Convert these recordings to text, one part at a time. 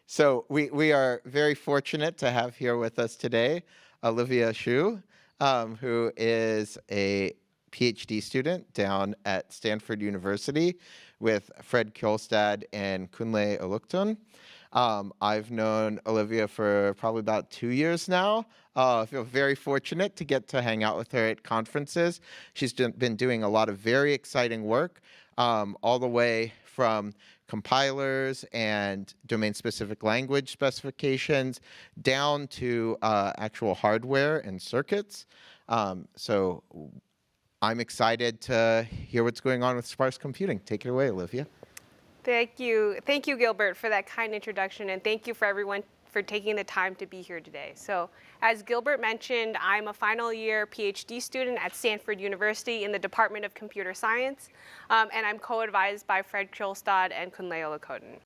So we are very fortunate to have here with us today Olivia Xu, who is a PhD student down at Stanford University with Fred Kjolstad and Kunle Oluktun. I've known Olivia for probably about 2 years now. I feel very fortunate to get to hang out with her at conferences. She's been doing a lot of very exciting work, all the way from compilers and domain-specific language specifications down to actual hardware and circuits. So I'm excited to hear what's going on with sparse computing. Take it away, Olivia. Thank you, Gilbert, for that kind introduction, and thank you for everyone for taking the time to be here today. So, as Gilbert mentioned, I'm a final year PhD student at Stanford University in the Department of Computer Science, and I'm co-advised by Fred Kjolstad and Kunle Oluktun.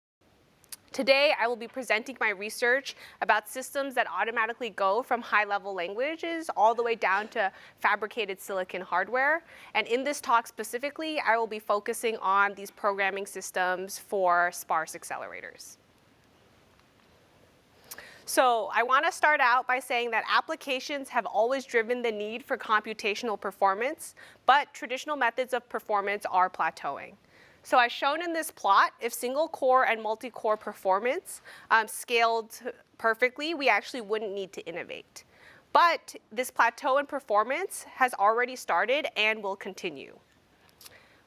Today, I will be presenting my research about systems that automatically go from high-level languages all the way down to fabricated silicon hardware. And in this talk specifically, I will be focusing on these programming systems for sparse accelerators. So I want to start out by saying that applications have always driven the need for computational performance, but traditional methods of performance are plateauing. So as shown in this plot, if single core and multi-core performance scaled perfectly, we actually wouldn't need to innovate. But this plateau in performance has already started and will continue,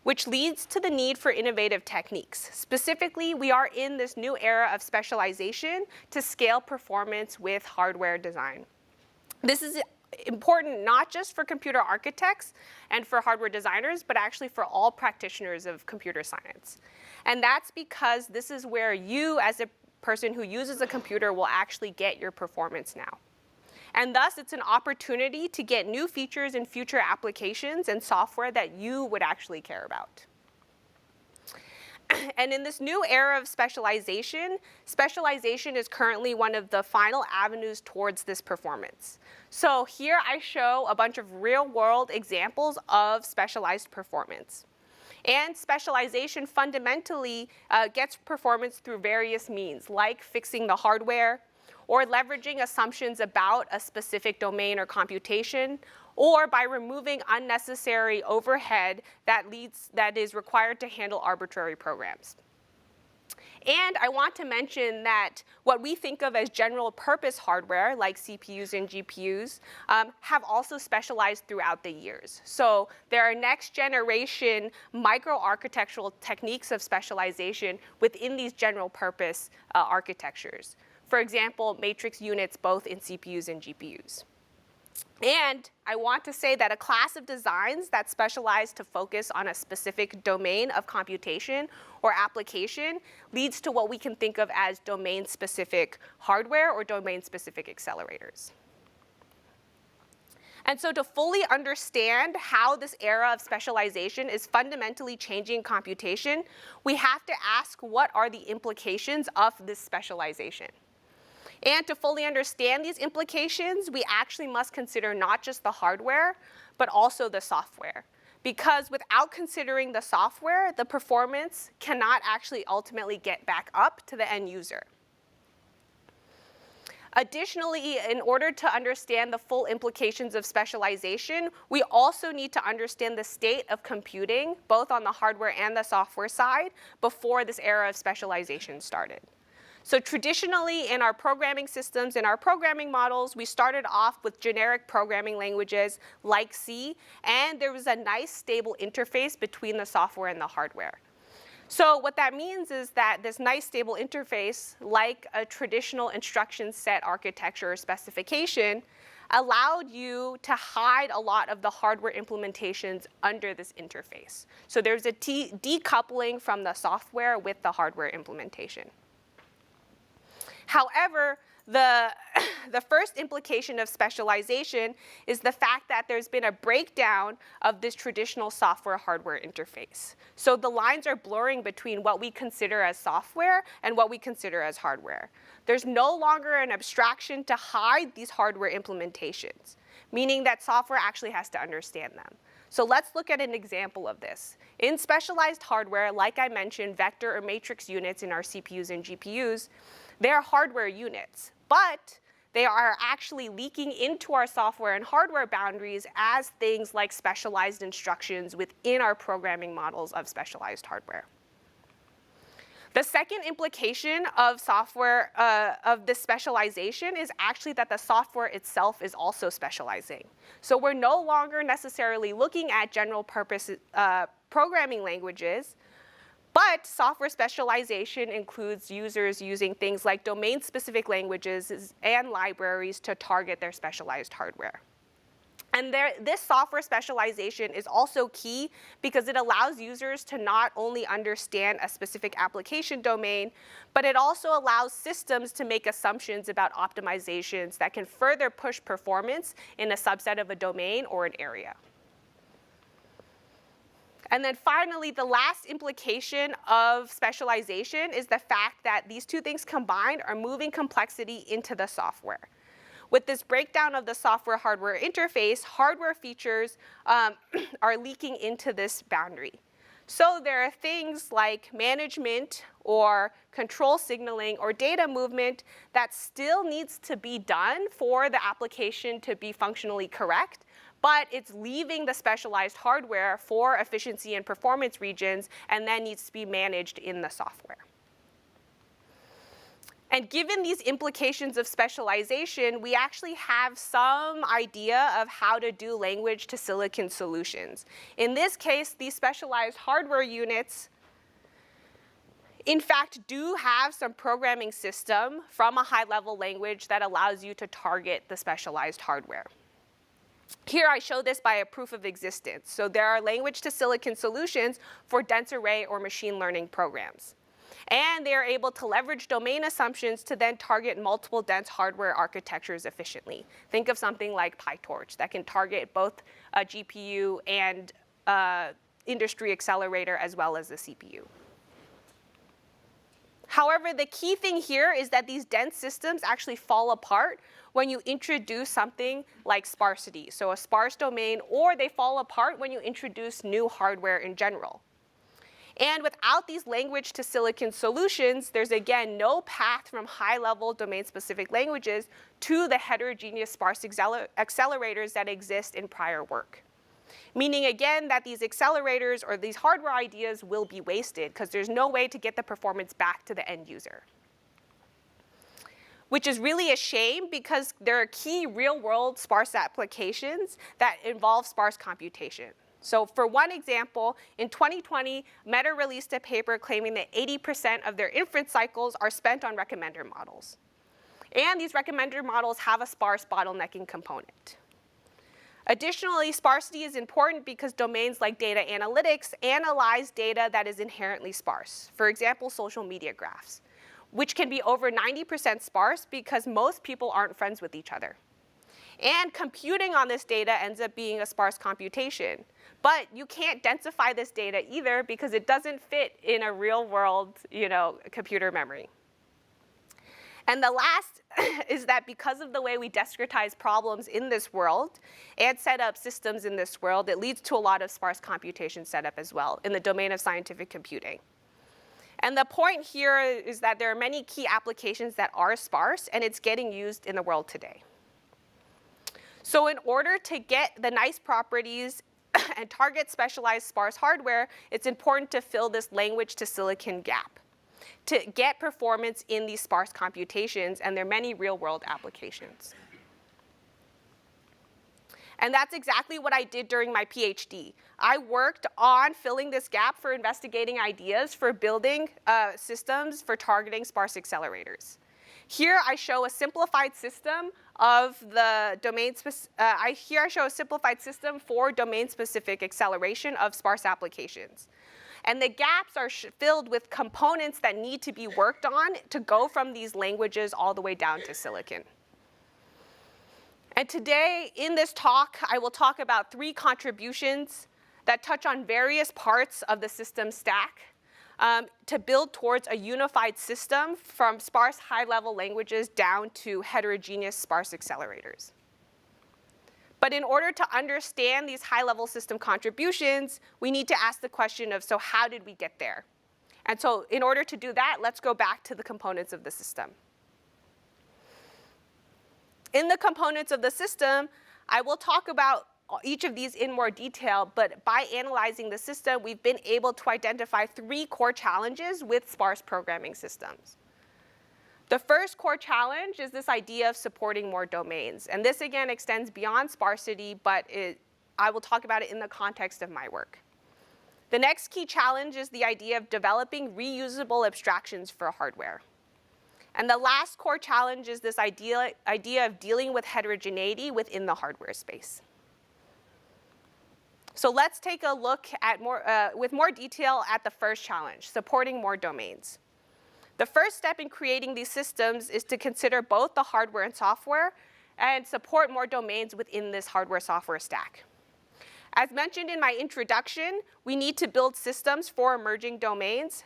which leads to the need for innovative techniques. Specifically, we are in this new era of specialization to scale performance with hardware design. This is important not just for computer architects and for hardware designers, but actually for all practitioners of computer science. And that's because this is where you, as a person who uses a computer, will actually get your performance now. And thus, it's an opportunity to get new features in future applications and software that you would actually care about. And in this new era of specialization is currently one of the final avenues towards this performance. So here I show a bunch of real-world examples of specialized performance. And specialization fundamentally gets performance through various means, like fixing the hardware, or leveraging assumptions about a specific domain or computation, or by removing unnecessary overhead that is required to handle arbitrary programs. And I want to mention that what we think of as general purpose hardware, like CPUs and GPUs, have also specialized throughout the years. So there are next generation microarchitectural techniques of specialization within these general purpose architectures. For example, matrix units both in CPUs and GPUs. And I want to say that a class of designs that specialize to focus on a specific domain of computation or application leads to what we can think of as domain-specific hardware or domain-specific accelerators. And so to fully understand how this era of specialization is fundamentally changing computation, we have to ask what are the implications of this specialization. And to fully understand these implications, we actually must consider not just the hardware, but also the software. Because without considering the software, the performance cannot actually ultimately get back up to the end user. Additionally, in order to understand the full implications of specialization, we also need to understand the state of computing, both on the hardware and the software side, before this era of specialization started. So traditionally, in our programming systems, in our programming models, we started off with generic programming languages like C, and there was a nice stable interface between the software and the hardware. So what that means is that this nice stable interface, like a traditional instruction set architecture or specification, allowed you to hide a lot of the hardware implementations under this interface. So there's a decoupling from the software with the hardware implementation. However, the first implication of specialization is the fact that there's been a breakdown of this traditional software-hardware interface. So the lines are blurring between what we consider as software and what we consider as hardware. There's no longer an abstraction to hide these hardware implementations, meaning that software actually has to understand them. So let's look at an example of this. In specialized hardware, like I mentioned, vector or matrix units in our CPUs and GPUs, they are hardware units, but they are actually leaking into our software and hardware boundaries as things like specialized instructions within our programming models of specialized hardware. The second implication of software, of this specialization is actually that the software itself is also specializing. So we're no longer necessarily looking at general purpose programming languages, but software specialization includes users using things like domain-specific languages and libraries to target their specialized hardware. And this software specialization is also key because it allows users to not only understand a specific application domain, but it also allows systems to make assumptions about optimizations that can further push performance in a subset of a domain or an area. And then finally, the last implication of specialization is the fact that these two things combined are moving complexity into the software. With this breakdown of the software-hardware interface, hardware features are leaking into this boundary. So there are things like management or control signaling or data movement that still needs to be done for the application to be functionally correct, but it's leaving the specialized hardware for efficiency and performance regions and then needs to be managed in the software. And given these implications of specialization, we actually have some idea of how to do language to silicon solutions. In this case, these specialized hardware units, in fact, do have some programming system from a high-level language that allows you to target the specialized hardware. Here I show this by a proof of existence. So there are language to silicon solutions for dense array or machine learning programs. And they are able to leverage domain assumptions to then target multiple dense hardware architectures efficiently. Think of something like PyTorch that can target both a GPU and industry accelerator as well as the CPU. However, the key thing here is that these dense systems actually fall apart when you introduce something like sparsity, so a sparse domain, or they fall apart when you introduce new hardware in general. And without these language to silicon solutions, there's again no path from high-level domain-specific languages to the heterogeneous sparse accelerators that exist in prior work. Meaning again that these accelerators or these hardware ideas will be wasted because there's no way to get the performance back to the end user. Which is really a shame because there are key real-world sparse applications that involve sparse computation. So for one example, in 2020, Meta released a paper claiming that 80% of their inference cycles are spent on recommender models. And these recommender models have a sparse bottlenecking component. Additionally, sparsity is important because domains like data analytics analyze data that is inherently sparse. For example, social media graphs, which can be over 90% sparse because most people aren't friends with each other. And computing on this data ends up being a sparse computation. But you can't densify this data either because it doesn't fit in a real-world, computer memory. And the last is that because of the way we discretize problems in this world and set up systems in this world, it leads to a lot of sparse computation setup as well in the domain of scientific computing. And the point here is that there are many key applications that are sparse, and it's getting used in the world today. So in order to get the nice properties and target specialized sparse hardware, it's important to fill this language to silicon gap to get performance in these sparse computations, and there are many real-world applications. And that's exactly what I did during my PhD. I worked on filling this gap for investigating ideas for building systems for targeting sparse accelerators. Here I show a simplified system of the domain. Here I show a simplified system for domain-specific acceleration of sparse applications. And the gaps are filled with components that need to be worked on to go from these languages all the way down to silicon. And today, in this talk, I will talk about 3 contributions that touch on various parts of the system stack to build towards a unified system from sparse high-level languages down to heterogeneous sparse accelerators. But in order to understand these high-level system contributions, we need to ask the question of, so how did we get there? And so in order to do that, let's go back to the components of the system. In the components of the system, I will talk about each of these in more detail, but by analyzing the system, we've been able to identify 3 core challenges with sparse programming systems. The first core challenge is this idea of supporting more domains. And this, again, extends beyond sparsity, but I will talk about it in the context of my work. The next key challenge is the idea of developing reusable abstractions for hardware. And the last core challenge is this idea of dealing with heterogeneity within the hardware space. So let's take a look at with more detail at the first challenge, supporting more domains. The first step in creating these systems is to consider both the hardware and software and support more domains within this hardware-software stack. As mentioned in my introduction, we need to build systems for emerging domains,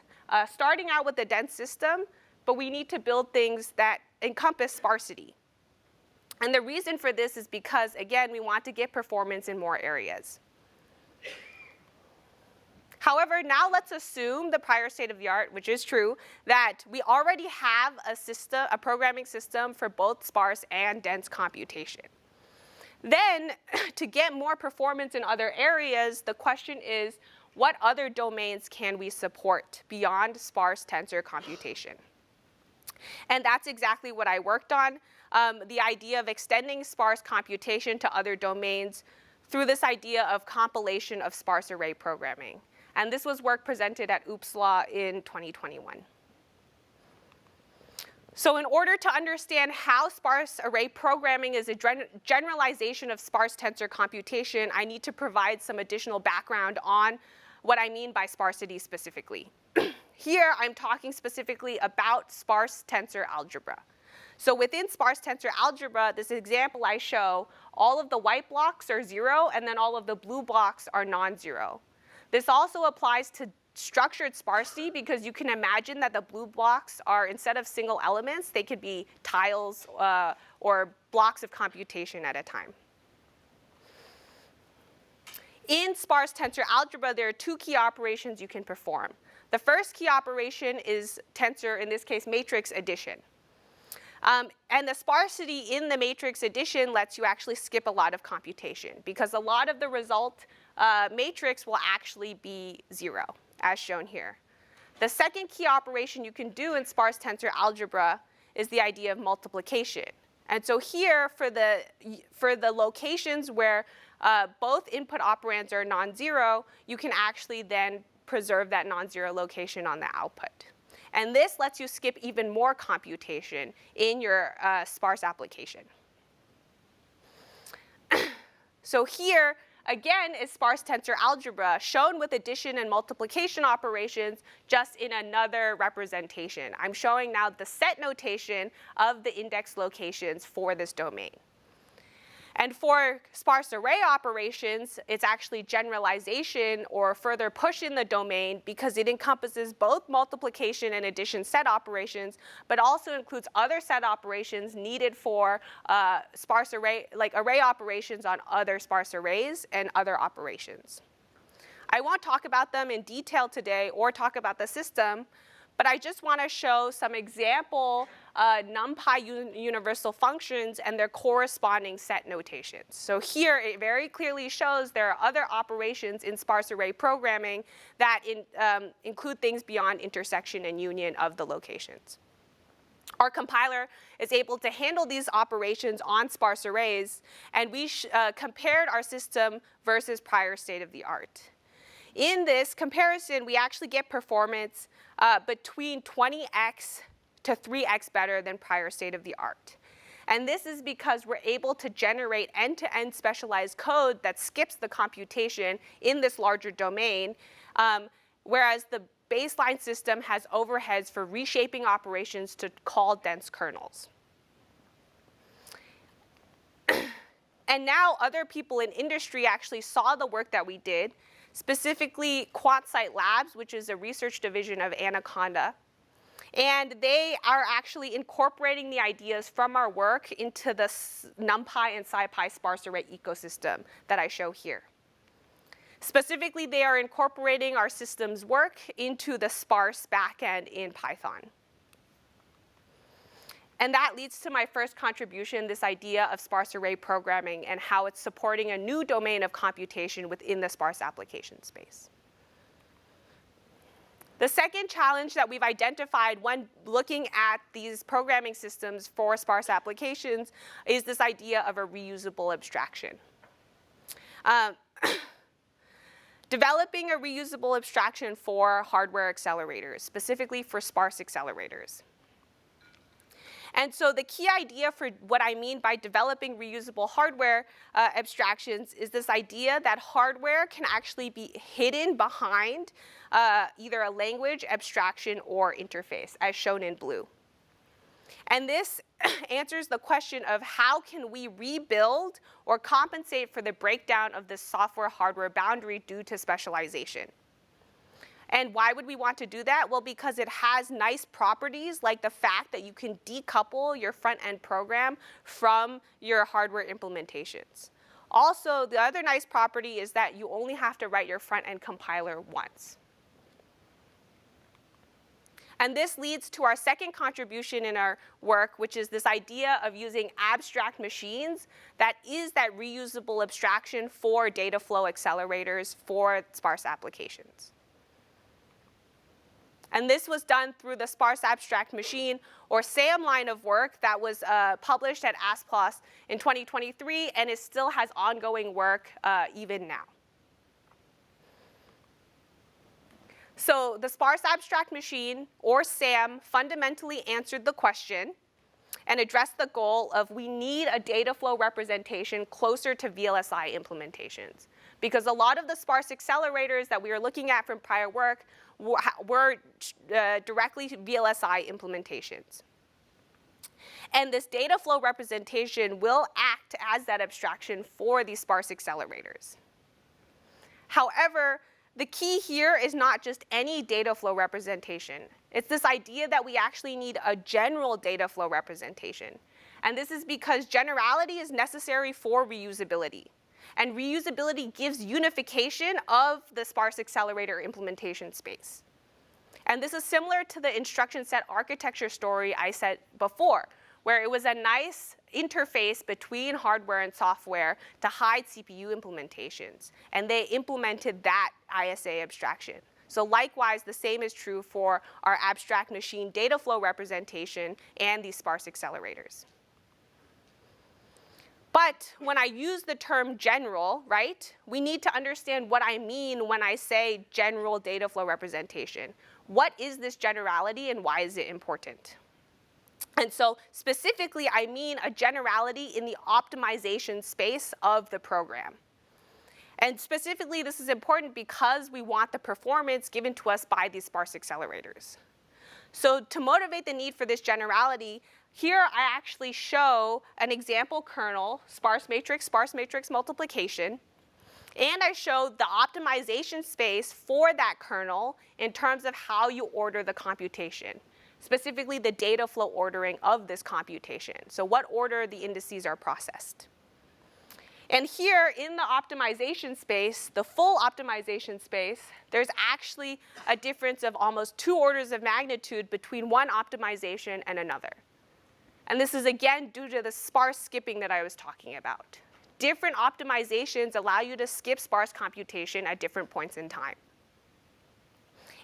starting out with a dense system, but we need to build things that encompass sparsity. And the reason for this is because, again, we want to get performance in more areas. However, now let's assume the prior state of the art, which is true, that we already have a programming system for both sparse and dense computation. Then, to get more performance in other areas, the question is, what other domains can we support beyond sparse tensor computation? And that's exactly what I worked on, the idea of extending sparse computation to other domains through this idea of compilation of sparse array programming. And this was work presented at OOPSLA in 2021. So in order to understand how sparse array programming is a generalization of sparse tensor computation, I need to provide some additional background on what I mean by sparsity specifically. Here, I'm talking specifically about sparse tensor algebra. So within sparse tensor algebra, this example I show, all of the white blocks are 0, and then all of the blue blocks are non-zero. This also applies to structured sparsity because you can imagine that the blue blocks are, instead of single elements, they could be tiles or blocks of computation at a time. In sparse tensor algebra, there are 2 key operations you can perform. The first key operation is tensor, in this case, matrix addition. And the sparsity in the matrix addition lets you actually skip a lot of computation because a lot of the result matrix will actually be 0, as shown here. The second key operation you can do in sparse tensor algebra is the idea of multiplication. And so here, for the locations where both input operands are non-zero, you can actually then preserve that non-zero location on the output. And this lets you skip even more computation in your sparse application. So here, again, is sparse tensor algebra shown with addition and multiplication operations just in another representation. I'm showing now the set notation of the index locations for this domain. And for sparse array operations, it's actually generalization or further push in the domain because it encompasses both multiplication and addition set operations, but also includes other set operations needed for sparse array, like array operations on other sparse arrays and other operations. I won't talk about them in detail today or talk about the system, but I just want to show some example NumPy universal functions and their corresponding set notations. So here it very clearly shows there are other operations in sparse array programming that include things beyond intersection and union of the locations. Our compiler is able to handle these operations on sparse arrays, and we compared our system versus prior state of the art. In this comparison, we actually get performance between 20x to 3x better than prior state of the art. And this is because we're able to generate end-to-end specialized code that skips the computation in this larger domain, whereas the baseline system has overheads for reshaping operations to call dense kernels. And now other people in industry actually saw the work that we did, specifically QuantSight Labs, which is a research division of Anaconda. And they are actually incorporating the ideas from our work into the NumPy and SciPy sparse array ecosystem that I show here. Specifically, they are incorporating our system's work into the sparse backend in Python. And that leads to my first contribution, this idea of sparse array programming and how it's supporting a new domain of computation within the sparse application space. The second challenge that we've identified when looking at these programming systems for sparse applications is this idea of a reusable abstraction. Developing a reusable abstraction for hardware accelerators, specifically for sparse accelerators. And so the key idea for what I mean by developing reusable hardware abstractions is this idea that hardware can actually be hidden behind either a language, abstraction, or interface, as shown in blue. And this answers the question of how can we rebuild or compensate for the breakdown of the software-hardware boundary due to specialization. And why would we want to do that? Well, because it has nice properties like the fact that you can decouple your front-end program from your hardware implementations. Also, the other nice property is that you only have to write your front-end compiler once. And this leads to our second contribution in our work, which is this idea of using abstract machines that is that reusable abstraction for data flow accelerators for sparse applications. And this was done through the Sparse Abstract Machine, or SAM line of work that was published at ASPLOS in 2023, and it still has ongoing work even now. So the Sparse Abstract Machine, or SAM, fundamentally answered the question and addressed the goal of we need a data flow representation closer to VLSI implementations. Because a lot of the sparse accelerators that we were looking at from prior work were directly VLSI implementations. And this data flow representation will act as that abstraction for these sparse accelerators. However, the key here is not just any data flow representation. It's this idea that we actually need a general data flow representation. And this is because generality is necessary for reusability. And reusability gives unification of the sparse accelerator implementation space. And this is similar to the instruction set architecture story I said before, where it was a nice interface between hardware and software to hide CPU implementations. And they implemented that ISA abstraction. So likewise, the same is true for our abstract machine data flow representation and these sparse accelerators. But when I use the term general, right, we need to understand what I mean when I say general data flow representation. What is this generality and why is it important? And so specifically, I mean a generality in the optimization space of the program. And specifically, this is important because we want the performance given to us by these sparse accelerators. So to motivate the need for this generality, here I actually show an example kernel, sparse matrix multiplication, and I show the optimization space for that kernel in terms of how you order the computation, specifically the data flow ordering of this computation. So what order the indices are processed. And here in the optimization space, the full optimization space, there's actually a difference of almost 2 orders of magnitude between one optimization and another. And this is again due to the sparse skipping that I was talking about. Different optimizations allow you to skip sparse computation at different points in time.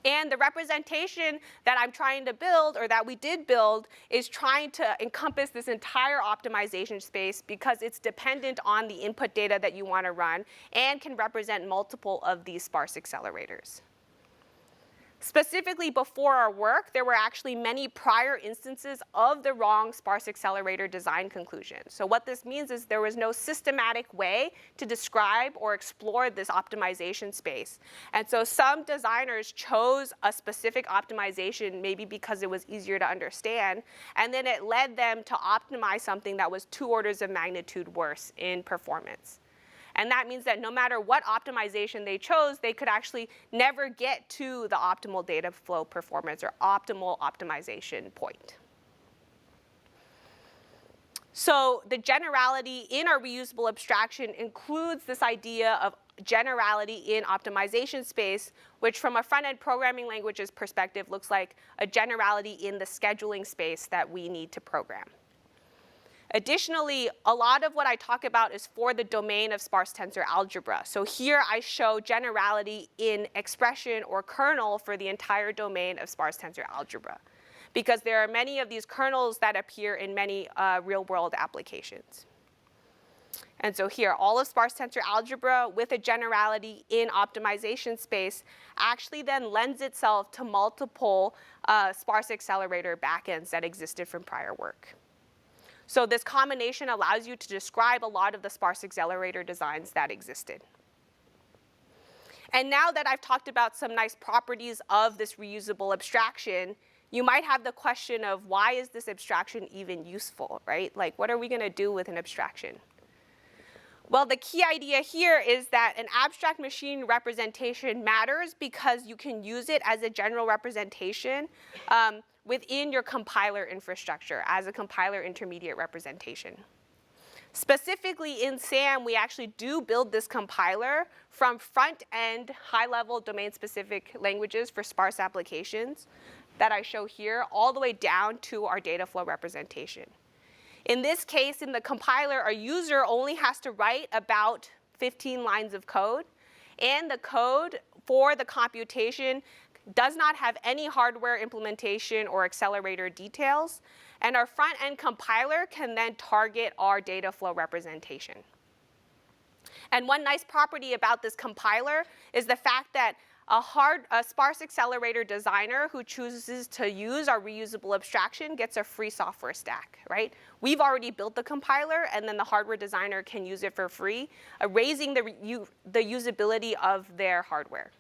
And the representation that I'm trying to build, or that we did build, is trying to encompass this entire optimization space because it's dependent on the input data that you want to run and can represent multiple of these sparse accelerators. Specifically before our work, there were actually many prior instances of the wrong sparse accelerator design conclusion. So what this means is there was no systematic way to describe or explore this optimization space. And so some designers chose a specific optimization maybe because it was easier to understand, and then it led them to optimize something that was 2 orders of magnitude worse in performance. And that means that no matter what optimization they chose, they could actually never get to the optimal data flow performance or optimal optimization point. So the generality in our reusable abstraction includes this idea of generality in optimization space, which from a front-end programming language's perspective looks like a generality in the scheduling space that we need to program. Additionally, a lot of what I talk about is for the domain of sparse tensor algebra. So here I show generality in expression or kernel for the entire domain of sparse tensor algebra, because there are many of these kernels that appear in many real-world applications. And so here, all of sparse tensor algebra with a generality in optimization space actually then lends itself to multiple sparse accelerator backends that existed from prior work. So this combination allows you to describe a lot of the sparse accelerator designs that existed. And now that I've talked about some nice properties of this reusable abstraction, you might have the question of why is this abstraction even useful, right? Like, what are we going to do with an abstraction? Well, the key idea here is that an abstract machine representation matters because you can use it as a general representation within your compiler infrastructure as a compiler intermediate representation. Specifically in SAM, we actually do build this compiler from front-end, high-level domain-specific languages for sparse applications that I show here, all the way down to our data flow representation. In this case, in the compiler, a user only has to write about 15 lines of code, and the code for the computation does not have any hardware implementation or accelerator details, and our front-end compiler can then target our data flow representation. And one nice property about this compiler is the fact that a sparse accelerator designer who chooses to use our reusable abstraction gets a free software stack, right? We've already built the compiler, and then the hardware designer can use it for free, raising the usability of their hardware.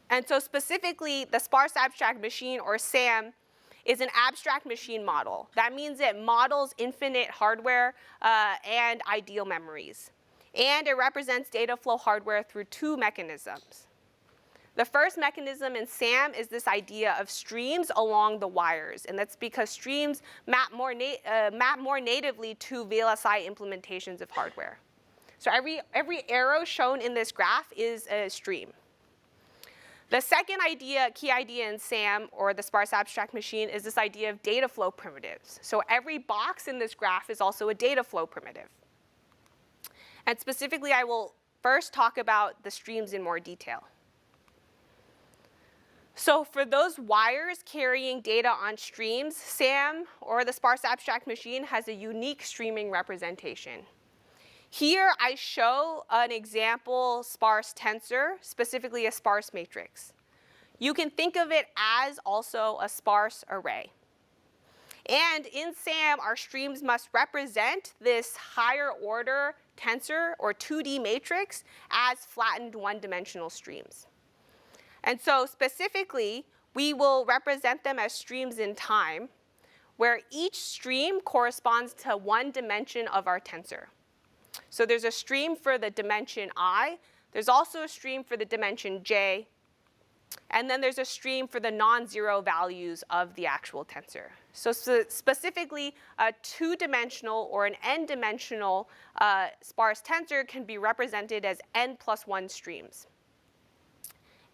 And so specifically, the sparse abstract machine, or SAM, is an abstract machine model. That means it models infinite hardware and ideal memories. And it represents data flow hardware through two mechanisms. The first mechanism in SAM is this idea of streams along the wires. And that's because streams map more natively to VLSI implementations of hardware. So every arrow shown in this graph is a stream. The second idea, key idea in SAM, or the sparse abstract machine, is this idea of data flow primitives. So every box in this graph is also a data flow primitive. And specifically, I will first talk about the streams in more detail. So for those wires carrying data on streams, SAM, or the sparse abstract machine, has a unique streaming representation. Here I show an example sparse tensor, specifically a sparse matrix. You can think of it as also a sparse array. And in SAM, our streams must represent this higher order tensor or 2D matrix as flattened one-dimensional streams. And so specifically, we will represent them as streams in time, where each stream corresponds to one dimension of our tensor. So there's a stream for the dimension I, there's also a stream for the dimension j, and then there's a stream for the non-zero values of the actual tensor. So specifically, a two-dimensional or an n-dimensional sparse tensor can be represented as n+1 streams.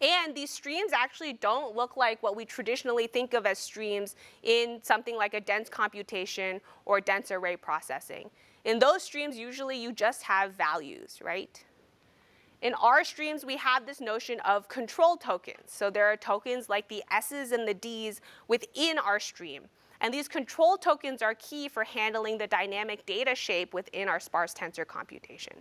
And these streams actually don't look like what we traditionally think of as streams in something like a dense computation or dense array processing. In those streams, usually you just have values, right? In our streams, we have this notion of control tokens. So there are tokens like the S's and the D's within our stream. And these control tokens are key for handling the dynamic data shape within our sparse tensor computation.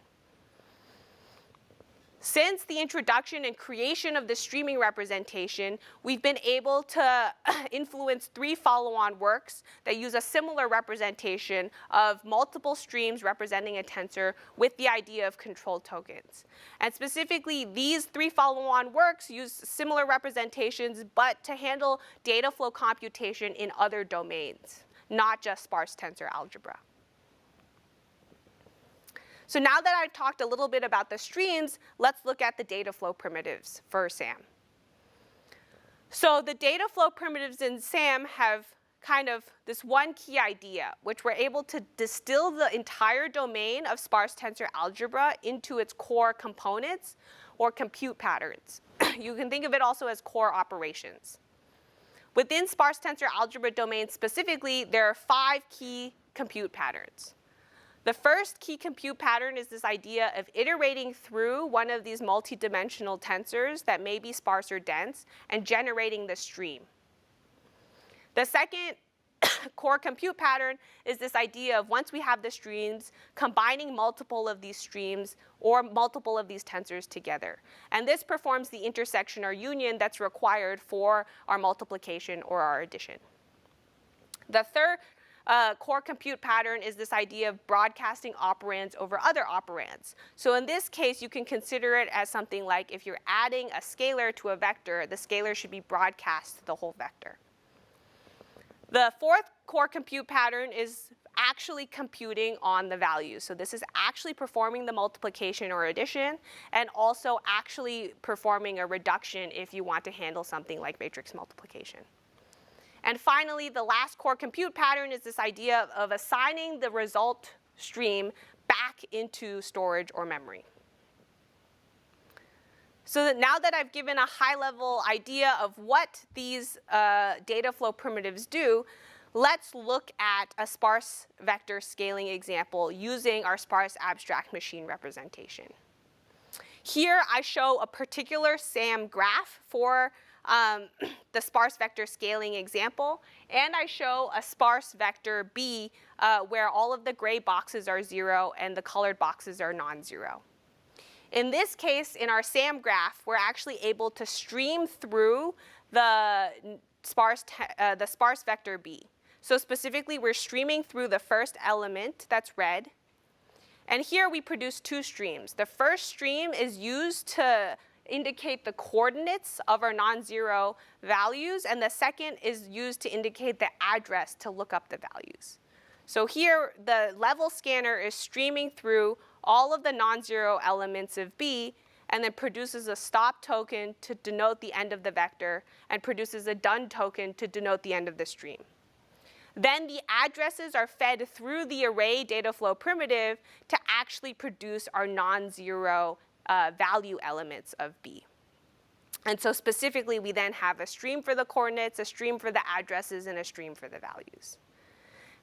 Since the introduction and creation of the streaming representation, we've been able to influence 3 follow-on works that use a similar representation of multiple streams representing a tensor with the idea of control tokens. And specifically, these 3 follow-on works use similar representations, but to handle data flow computation in other domains, not just sparse tensor algebra. So now that I've talked a little bit about the streams, let's look at the data flow primitives for SAM. So the data flow primitives in SAM have kind of this one key idea, which we're able to distill the entire domain of sparse tensor algebra into its core components or compute patterns. You can think of it also as core operations. Within sparse tensor algebra domain specifically, there are 5 key compute patterns. The first key compute pattern is this idea of iterating through one of these multidimensional tensors that may be sparse or dense and generating the stream. The second core compute pattern is this idea of once we have the streams, combining multiple of these streams or multiple of these tensors together. And this performs the intersection or union that's required for our multiplication or our addition. The third core compute pattern is this idea of broadcasting operands over other operands. So in this case, you can consider it as something like if you're adding a scalar to a vector, the scalar should be broadcast to the whole vector. The fourth core compute pattern is actually computing on the values. So this is actually performing the multiplication or addition and also actually performing a reduction if you want to handle something like matrix multiplication. And finally, the last core compute pattern is this idea of assigning the result stream back into storage or memory. So that now that I've given a high-level idea of what these data flow primitives do, let's look at a sparse vector scaling example using our sparse abstract machine representation. Here I show a particular SAM graph for the sparse vector scaling example, and I show a sparse vector B where all of the gray boxes are 0 and the colored boxes are non-zero. In this case, in our SAM graph, we're actually able to stream through the sparse vector B. So specifically, we're streaming through the first element, that's red. And here we produce 2 streams. The first stream is used to indicate the coordinates of our non-zero values, and the second is used to indicate the address to look up the values. So here, the level scanner is streaming through all of the non-zero elements of B and then produces a stop token to denote the end of the vector and produces a done token to denote the end of the stream. Then the addresses are fed through the array data flow primitive to actually produce our non-zero value elements of B. And so specifically, we then have a stream for the coordinates, a stream for the addresses, and a stream for the values.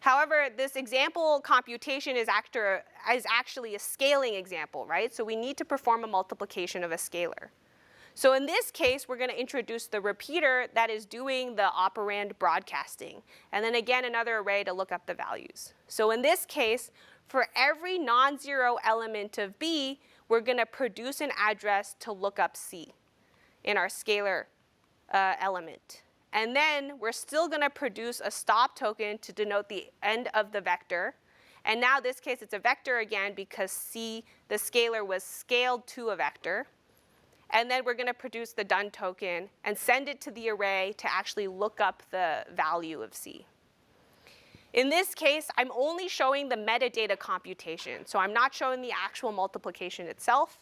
However, this example computation is actually a scaling example, right? So we need to perform a multiplication of a scalar. So in this case, we're going to introduce the repeater that is doing the operand broadcasting, and then again another array to look up the values. So in this case, for every non-zero element of B, we're going to produce an address to look up C in our scalar element. And then we're still going to produce a stop token to denote the end of the vector. And now in this case, it's a vector again because C, the scalar, was scaled to a vector. And then we're going to produce the done token and send it to the array to actually look up the value of C. In this case, I'm only showing the metadata computation. So I'm not showing the actual multiplication itself.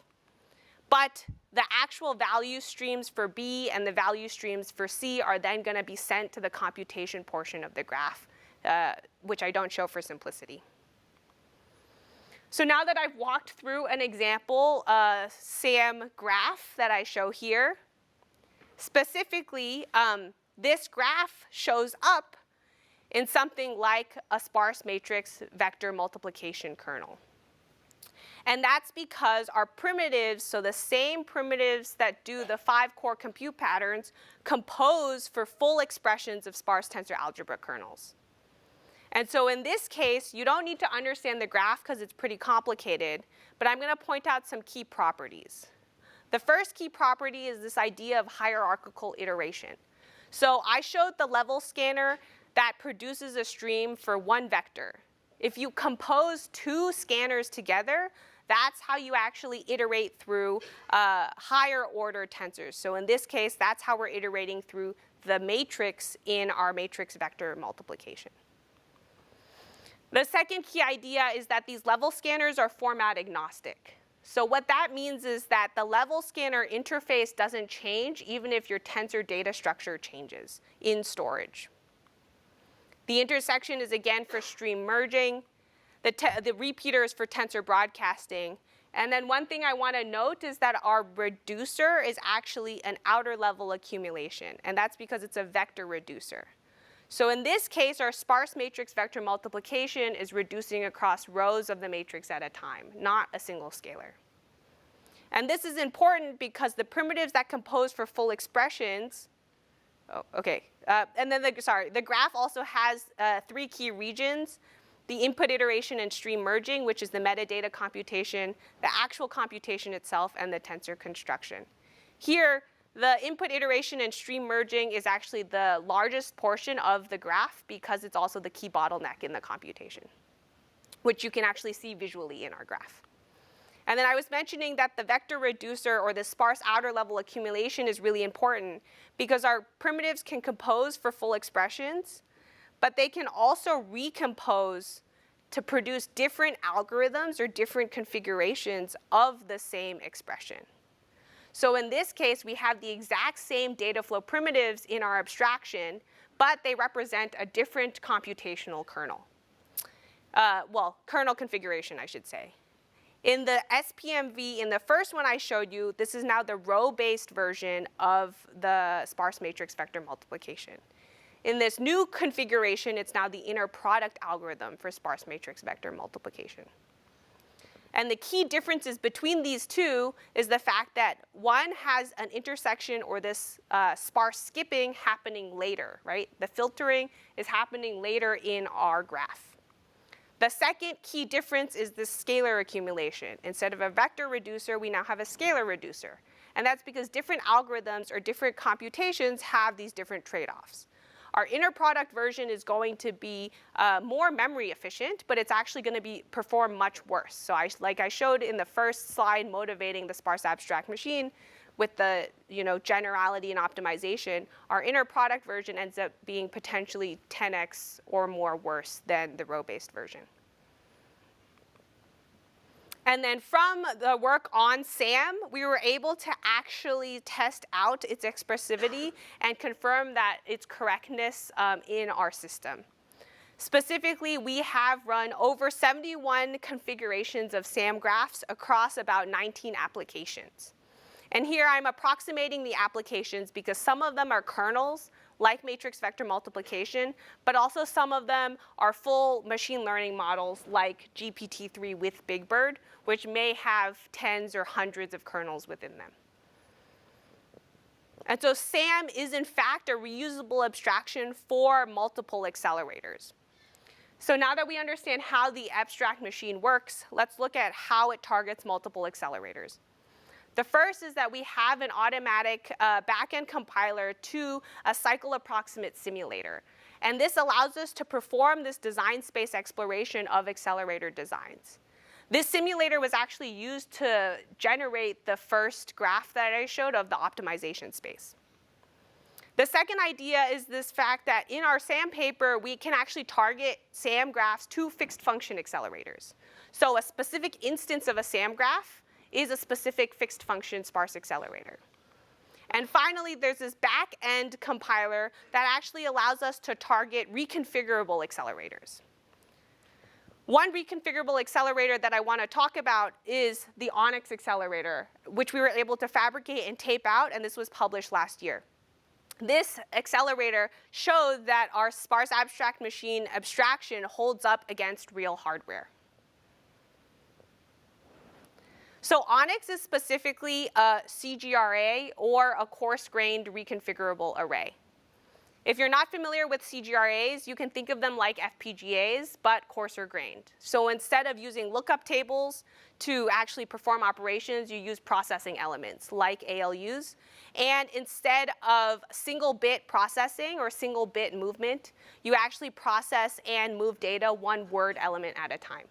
But the actual value streams for B and the value streams for C are then going to be sent to the computation portion of the graph, which I don't show for simplicity. So now that I've walked through an example SAM graph that I show here, specifically, this graph shows up in something like a sparse matrix vector multiplication kernel. And that's because our primitives, so the same primitives that do the 5 core compute patterns, compose for full expressions of sparse tensor algebra kernels. And so in this case, you don't need to understand the graph because it's pretty complicated, but I'm going to point out some key properties. The first key property is this idea of hierarchical iteration. So I showed the level scanner that produces a stream for one vector. If you compose 2 scanners together, that's how you actually iterate through higher order tensors. So in this case, that's how we're iterating through the matrix in our matrix vector multiplication. The second key idea is that these level scanners are format agnostic. So what that means is that the level scanner interface doesn't change even if your tensor data structure changes in storage. The intersection is again for stream merging. The repeater is for tensor broadcasting. And then one thing I want to note is that our reducer is actually an outer level accumulation, and that's because it's a vector reducer. So in this case, our sparse matrix vector multiplication is reducing across rows of the matrix at a time, not a single scalar. And this is important because the primitives that compose for full expressions, and then the graph also has 3 key regions: the input iteration and stream merging, which is the metadata computation, the actual computation itself, and the tensor construction. Here, the input iteration and stream merging is actually the largest portion of the graph because it's also the key bottleneck in the computation, which you can actually see visually in our graph. And then I was mentioning that the vector reducer, or the sparse outer level accumulation, is really important because our primitives can compose for full expressions, but they can also recompose to produce different algorithms or different configurations of the same expression. So in this case, we have the exact same data flow primitives in our abstraction, but they represent a different computational kernel. Kernel configuration, I should say. In the SPMV, in the first one I showed you, this is now the row-based version of the sparse matrix vector multiplication. In this new configuration, it's now the inner product algorithm for sparse matrix vector multiplication. And the key differences between these two is the fact that one has an intersection, or this sparse skipping, happening later, right? The filtering is happening later in our graph. The second key difference is the scalar accumulation. Instead of a vector reducer, we now have a scalar reducer. And that's because different algorithms or different computations have these different trade-offs. Our inner product version is going to be more memory efficient, but it's actually going to perform much worse. So like I showed in the first slide motivating the sparse abstract machine with the generality and optimization, our inner product version ends up being potentially 10x or more worse than the row-based version. And then from the work on SAM, we were able to actually test out its expressivity and confirm that its correctness in our system. Specifically, we have run over 71 configurations of SAM graphs across about 19 applications. And here I'm approximating the applications because some of them are kernels, like matrix vector multiplication, but also some of them are full machine learning models like GPT-3 with Big Bird, which may have tens or hundreds of kernels within them. And so SAM is in fact a reusable abstraction for multiple accelerators. So now that we understand how the abstract machine works, let's look at how it targets multiple accelerators. The first is that we have an automatic backend compiler to a cycle approximate simulator. And this allows us to perform this design space exploration of accelerator designs. This simulator was actually used to generate the first graph that I showed of the optimization space. The second idea is this fact that in our SAM paper, we can actually target SAM graphs to fixed function accelerators. So a specific instance of a SAM graph is a specific fixed function sparse accelerator. And finally, there's this back-end compiler that actually allows us to target reconfigurable accelerators. One reconfigurable accelerator that I want to talk about is the ONNX accelerator, which we were able to fabricate and tape out, and this was published last year. This accelerator showed that our sparse abstract machine abstraction holds up against real hardware. So ONNX is specifically a CGRA, or a coarse-grained reconfigurable array. If you're not familiar with CGRAs, you can think of them like FPGAs, but coarser-grained. So instead of using lookup tables to actually perform operations, you use processing elements like ALUs. And instead of single-bit processing or single-bit movement, you actually process and move data one word element at a time.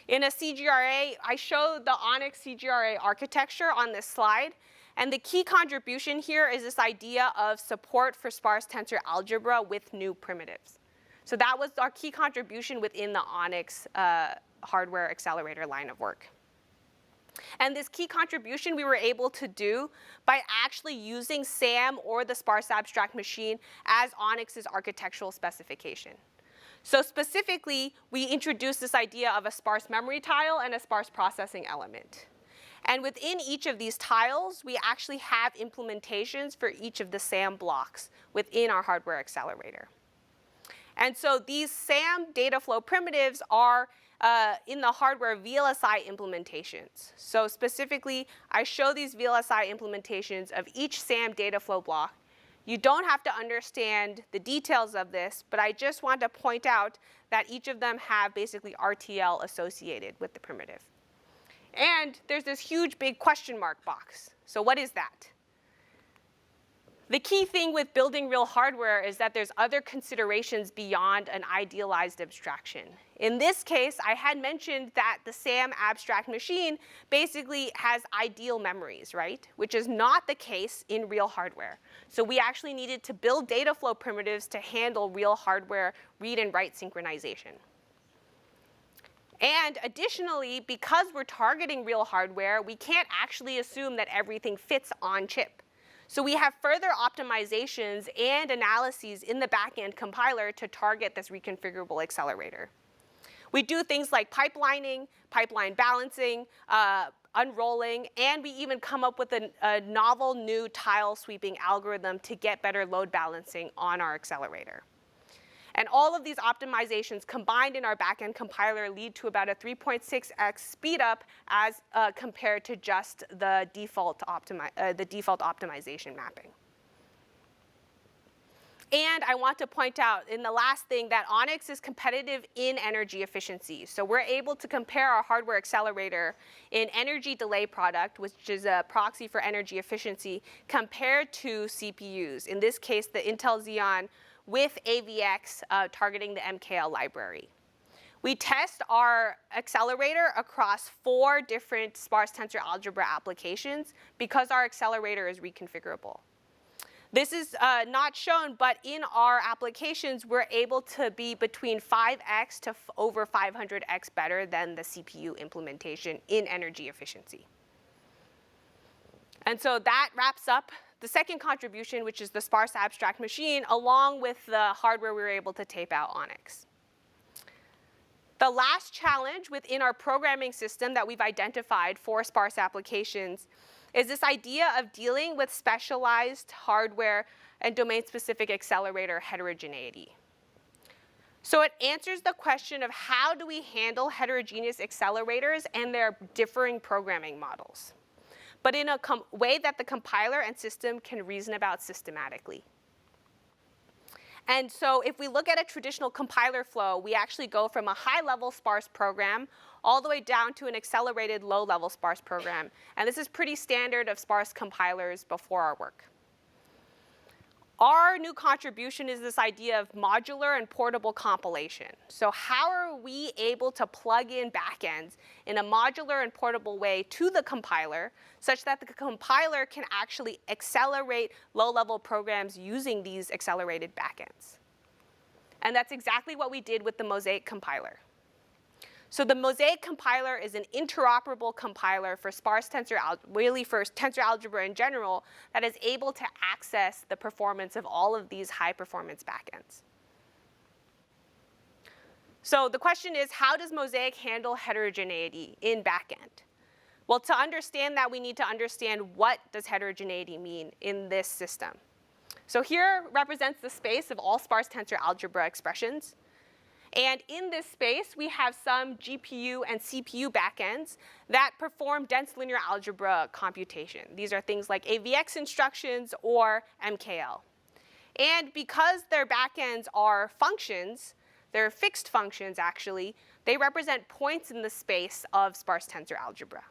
In a CGRA, I showed the ONNX CGRA architecture on this slide. And the key contribution here is this idea of support for sparse tensor algebra with new primitives. So that was our key contribution within the ONNX hardware accelerator line of work. And this key contribution we were able to do by actually using SAM or the sparse abstract machine as ONNX's architectural specification. So specifically, we introduced this idea of a sparse memory tile and a sparse processing element. And within each of these tiles, we actually have implementations for each of the SAM blocks within our hardware accelerator. And so these SAM data flow primitives are in the hardware VLSI implementations. So specifically, I show these VLSI implementations of each SAM data flow block. You don't have to understand the details of this, but I just want to point out that each of them have basically RTL associated with the primitive. And there's this huge big question mark box. So what is that? The key thing with building real hardware is that there's other considerations beyond an idealized abstraction. In this case, I had mentioned that the SAM abstract machine basically has ideal memories, right? Which is not the case in real hardware. So we actually needed to build data flow primitives to handle real hardware read and write synchronization. And additionally, because we're targeting real hardware, we can't actually assume that everything fits on chip. So we have further optimizations and analyses in the backend compiler to target this reconfigurable accelerator. We do things like pipelining, pipeline balancing, unrolling, and we even come up with a novel new tile sweeping algorithm to get better load balancing on our accelerator. And all of these optimizations combined in our backend compiler lead to about a 3.6x speedup as compared to just the default optimization mapping. And I want to point out in the last thing that ONNX is competitive in energy efficiency. So we're able to compare our hardware accelerator in energy delay product, which is a proxy for energy efficiency, compared to CPUs. In this case, the Intel Xeon with AVX targeting the MKL library. We test our accelerator across 4 different sparse tensor algebra applications because our accelerator is reconfigurable. This is not shown, but in our applications, we're able to be between 5x to over 500x better than the CPU implementation in energy efficiency. And so that wraps up the second contribution, which is the sparse abstract machine, along with the hardware we were able to tape out ONNX. The last challenge within our programming system that we've identified for sparse applications is this idea of dealing with specialized hardware and domain-specific accelerator heterogeneity. So it answers the question of how do we handle heterogeneous accelerators and their differing programming models, but in a way that the compiler and system can reason about systematically. And so if we look at a traditional compiler flow, we actually go from a high-level sparse program all the way down to an accelerated low-level sparse program. And this is pretty standard of sparse compilers before our work. Our new contribution is this idea of modular and portable compilation. So how are we able to plug in backends in a modular and portable way to the compiler such that the compiler can actually accelerate low-level programs using these accelerated backends? And that's exactly what we did with the Mosaic compiler. So the Mosaic compiler is an interoperable compiler for sparse tensor really for tensor algebra in general that is able to access the performance of all of these high-performance backends. So the question is, how does Mosaic handle heterogeneity in backend? Well, to understand that, we need to understand what does heterogeneity mean in this system. So here represents the space of all sparse tensor algebra expressions. And in this space, we have some GPU and CPU backends that perform dense linear algebra computation. These are things like AVX instructions or MKL. And because their backends are functions, they're fixed functions actually, they represent points in the space of sparse tensor algebra.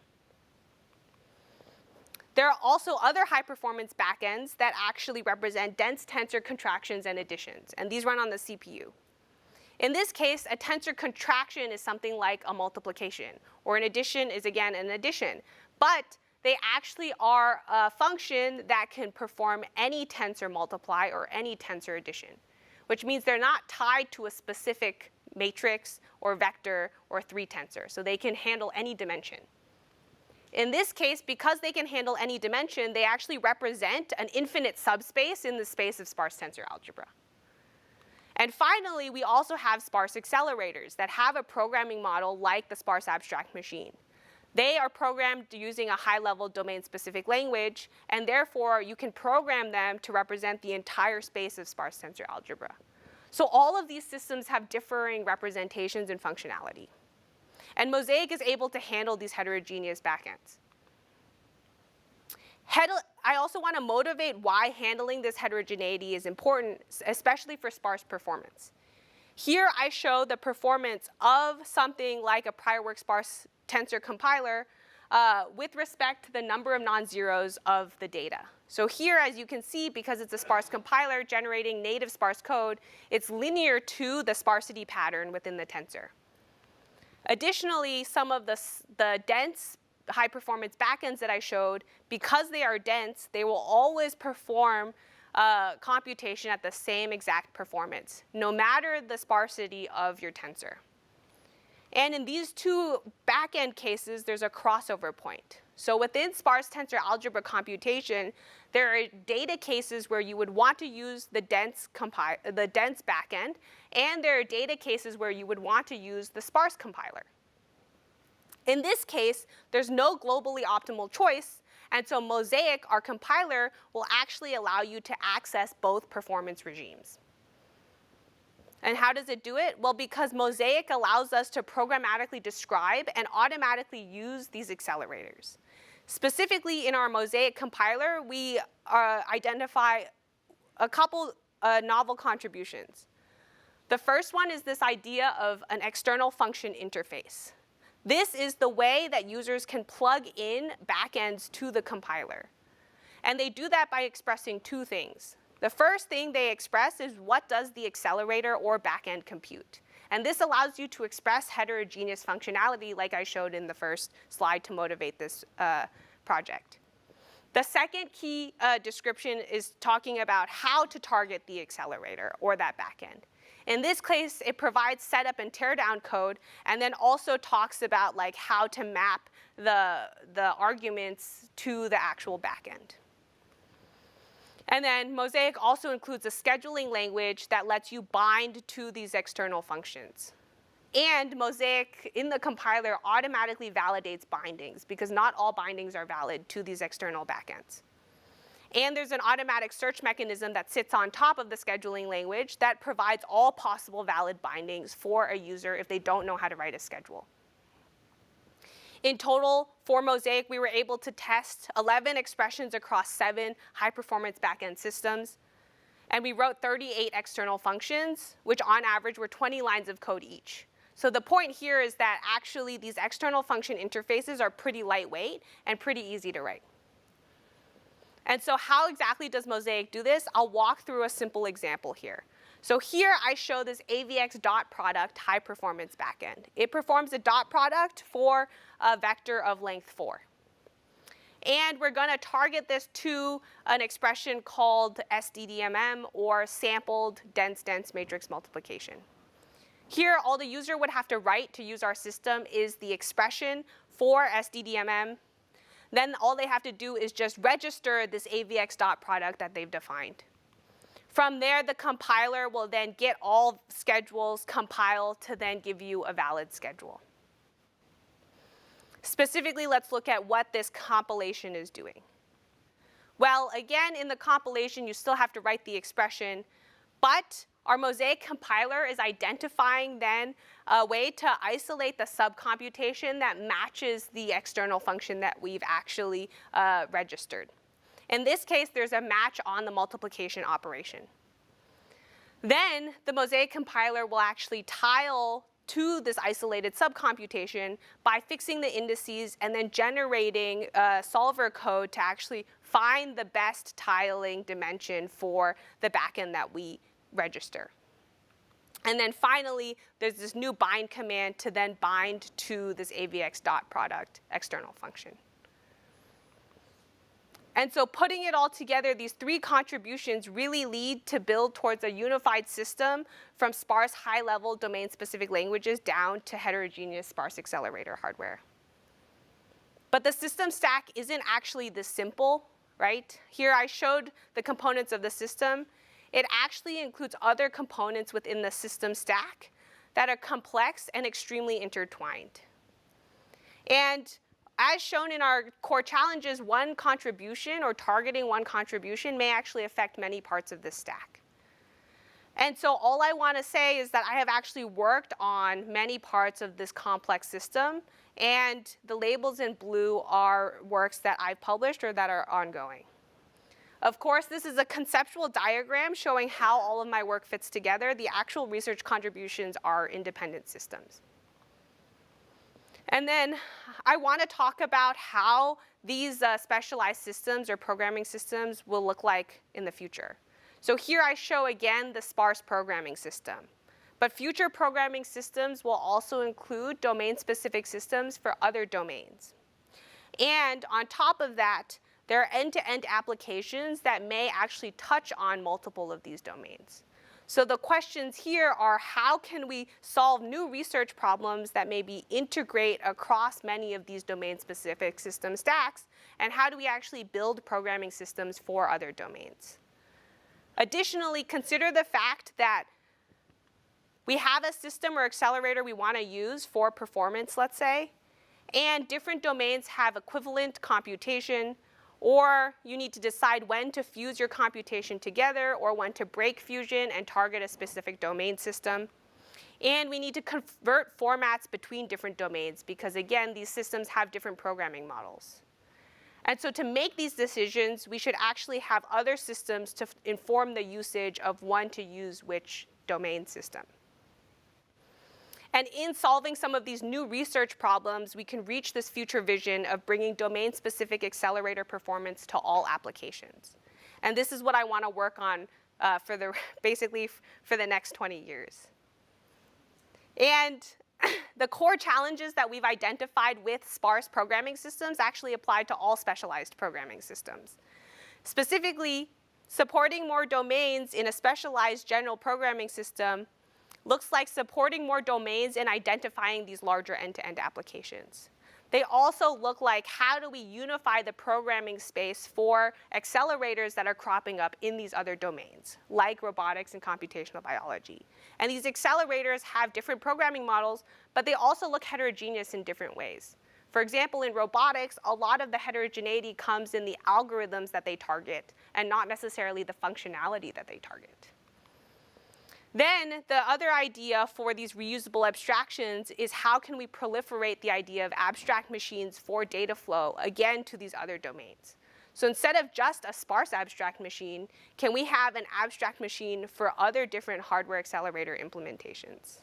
There are also other high-performance backends that actually represent dense tensor contractions and additions, and these run on the CPU. In this case, a tensor contraction is something like a multiplication, or an addition is, again, an addition. But they actually are a function that can perform any tensor multiply or any tensor addition, which means they're not tied to a specific matrix or vector or 3 tensor, so they can handle any dimension. In this case, because they can handle any dimension, they actually represent an infinite subspace in the space of sparse tensor algebra. And finally, we also have sparse accelerators that have a programming model like the sparse abstract machine. They are programmed using a high-level domain-specific language, and therefore you can program them to represent the entire space of sparse tensor algebra. So all of these systems have differing representations and functionality. And Mosaic is able to handle these heterogeneous backends. I also want to motivate why handling this heterogeneity is important, especially for sparse performance. Here I show the performance of something like a prior work sparse tensor compiler with respect to the number of non-zeros of the data. So here, as you can see, because it's a sparse compiler generating native sparse code, it's linear to the sparsity pattern within the tensor. Additionally, some of the dense high-performance backends that I showed, because they are dense, they will always perform computation at the same exact performance, no matter the sparsity of your tensor. And in these two backend cases, there's a crossover point. So within sparse tensor algebra computation, there are data cases where you would want to use the dense backend, and there are data cases where you would want to use the sparse compiler. In this case, there's no globally optimal choice, and so Mosaic, our compiler, will actually allow you to access both performance regimes. And how does it do it? Well, because Mosaic allows us to programmatically describe and automatically use these accelerators. Specifically, in our Mosaic compiler, we identify a couple novel contributions. The first one is this idea of an external function interface. This is the way that users can plug in backends to the compiler. And they do that by expressing two things. The first thing they express is what does the accelerator or backend compute. And this allows you to express heterogeneous functionality like I showed in the first slide to motivate this project. The second key description is talking about how to target the accelerator or that backend. In this case, it provides setup and teardown code, and then also talks about like how to map the arguments to the actual backend. And then Mosaic also includes a scheduling language that lets you bind to these external functions. And Mosaic, in the compiler, automatically validates bindings, because not all bindings are valid to these external backends. And there's an automatic search mechanism that sits on top of the scheduling language that provides all possible valid bindings for a user if they don't know how to write a schedule. In total, for Mosaic, we were able to test 11 expressions across 7 high-performance backend systems. And we wrote 38 external functions, which on average were 20 lines of code each. So the point here is that actually these external function interfaces are pretty lightweight and pretty easy to write. And so how exactly does Mosaic do this? I'll walk through a simple example here. So here I show this AVX dot product high performance backend. It performs a dot product for a vector of length 4. And we're going to target this to an expression called SDDMM, or sampled dense-dense matrix multiplication. Here, all the user would have to write to use our system is the expression for SDDMM. Then all they have to do is just register this AVX dot product that they've defined. From there, the compiler will then get all schedules, compile to then give you a valid schedule. Specifically, let's look at what this compilation is doing. Well, again, in the compilation, you still have to write the expression, but our Mosaic compiler is identifying then a way to isolate the subcomputation that matches the external function that we've actually registered. In this case, there's a match on the multiplication operation. Then the Mosaic compiler will actually tile to this isolated subcomputation by fixing the indices and then generating solver code to actually find the best tiling dimension for the backend that we register. And then finally, there's this new bind command to then bind to this AVX dot product external function. And so putting it all together, these three contributions really lead to build towards a unified system from sparse high-level domain-specific languages down to heterogeneous sparse accelerator hardware. But the system stack isn't actually this simple, right? Here I showed the components of the system. It actually includes other components within the system stack that are complex and extremely intertwined. And as shown in our core challenges, one contribution or targeting one contribution may actually affect many parts of this stack. And so all I want to say is that I have actually worked on many parts of this complex system, and the labels in blue are works that I've published or that are ongoing. Of course, this is a conceptual diagram showing how all of my work fits together. The actual research contributions are independent systems. And then I want to talk about how these specialized systems or programming systems will look like in the future. So here I show again the sparse programming system. But future programming systems will also include domain-specific systems for other domains. And on top of that, there are end-to-end applications that may actually touch on multiple of these domains. So the questions here are, how can we solve new research problems that maybe integrate across many of these domain-specific system stacks, and how do we actually build programming systems for other domains? Additionally, consider the fact that we have a system or accelerator we want to use for performance, let's say, and different domains have equivalent computation, or you need to decide when to fuse your computation together or when to break fusion and target a specific domain system. And we need to convert formats between different domains because, again, these systems have different programming models. And so to make these decisions, we should actually have other systems to inform the usage of when to use which domain system. And in solving some of these new research problems, we can reach this future vision of bringing domain-specific accelerator performance to all applications. And this is what I want to work on basically for the next 20 years. And the core challenges that we've identified with sparse programming systems actually apply to all specialized programming systems. Specifically, supporting more domains in a specialized general programming system looks like supporting more domains and identifying these larger end-to-end applications. They also look like, how do we unify the programming space for accelerators that are cropping up in these other domains, like robotics and computational biology. And these accelerators have different programming models, but they also look heterogeneous in different ways. For example, in robotics, a lot of the heterogeneity comes in the algorithms that they target and not necessarily the functionality that they target. Then the other idea for these reusable abstractions is, how can we proliferate the idea of abstract machines for data flow, again, to these other domains? So instead of just a sparse abstract machine, can we have an abstract machine for other different hardware accelerator implementations?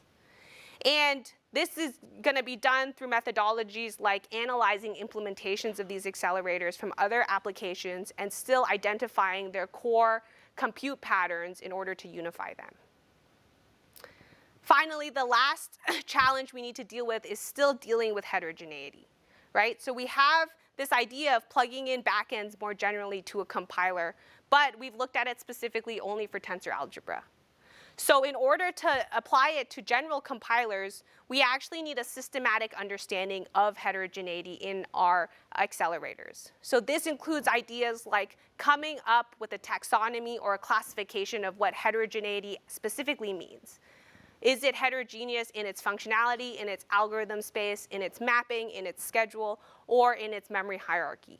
And this is going to be done through methodologies like analyzing implementations of these accelerators from other applications and still identifying their core compute patterns in order to unify them. Finally, the last challenge we need to deal with is still dealing with heterogeneity, right? So we have this idea of plugging in backends more generally to a compiler, but we've looked at it specifically only for tensor algebra. So in order to apply it to general compilers, we actually need a systematic understanding of heterogeneity in our accelerators. So this includes ideas like coming up with a taxonomy or a classification of what heterogeneity specifically means. Is it heterogeneous in its functionality, in its algorithm space, in its mapping, in its schedule, or in its memory hierarchy?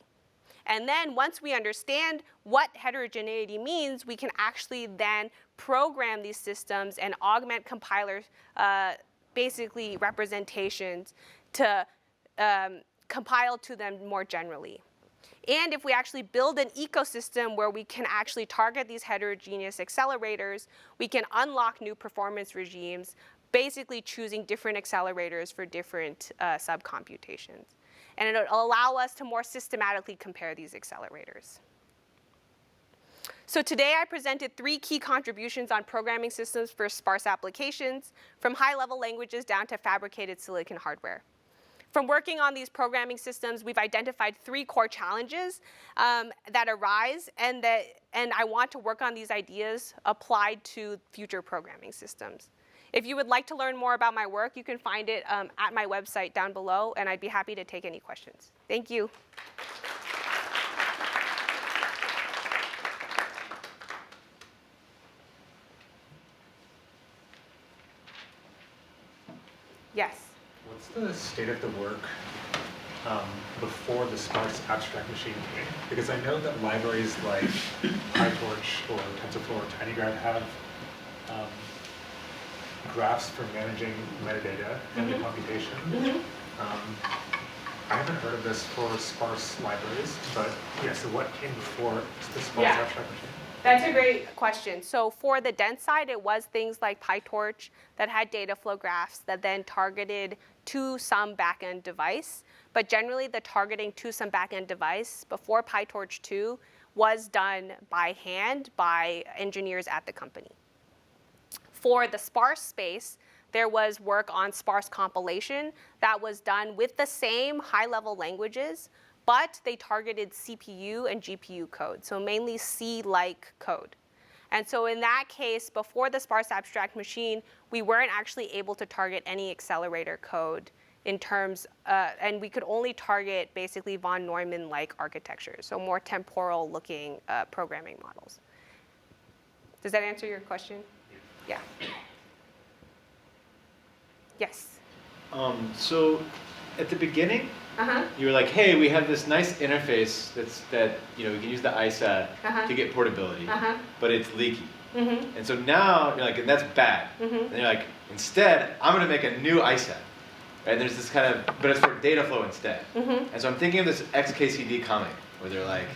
And then once we understand what heterogeneity means, we can actually then program these systems and augment compilers, basically representations, to compile to them more generally. And if we actually build an ecosystem where we can actually target these heterogeneous accelerators, we can unlock new performance regimes, basically choosing different accelerators for different subcomputations. And it'll allow us to more systematically compare these accelerators. So today I presented 3 key contributions on programming systems for sparse applications, from high-level languages down to fabricated silicon hardware. From working on these programming systems, we've identified 3 core challenges that arise, and I want to work on these ideas applied to future programming systems. If you would like to learn more about my work, you can find it at my website down below, and I'd be happy to take any questions. Thank you. Yes. What's the state of the work before the sparse abstract machine came? Because I know that libraries like PyTorch or TensorFlow or TinyGraph have graphs for managing metadata and the computation. I haven't heard of this for sparse libraries, but yeah, so what came before the sparse abstract machine? That's a great question. So for the dense side, it was things like PyTorch that had data flow graphs that then targeted to some backend device. But generally, the targeting to some backend device before PyTorch 2 was done by hand by engineers at the company. For the sparse space, there was work on sparse compilation that was done with the same high-level languages, but they targeted CPU and GPU code, so mainly C-like code. And so in that case, before the sparse abstract machine, we weren't actually able to target any accelerator code in terms, and we could only target basically von Neumann-like architectures, so more temporal-looking programming models. Does that answer your question? Yeah. Yes. So at the beginning, you were like, hey, we have this nice interface that we can use the ISAT to get portability, but it's leaky. And so now you're like, and that's bad. And you're like, instead, I'm going to make a new ISAT. Right? And there's this kind of, but it's for data flow instead. And so I'm thinking of this XKCD comic where they're like,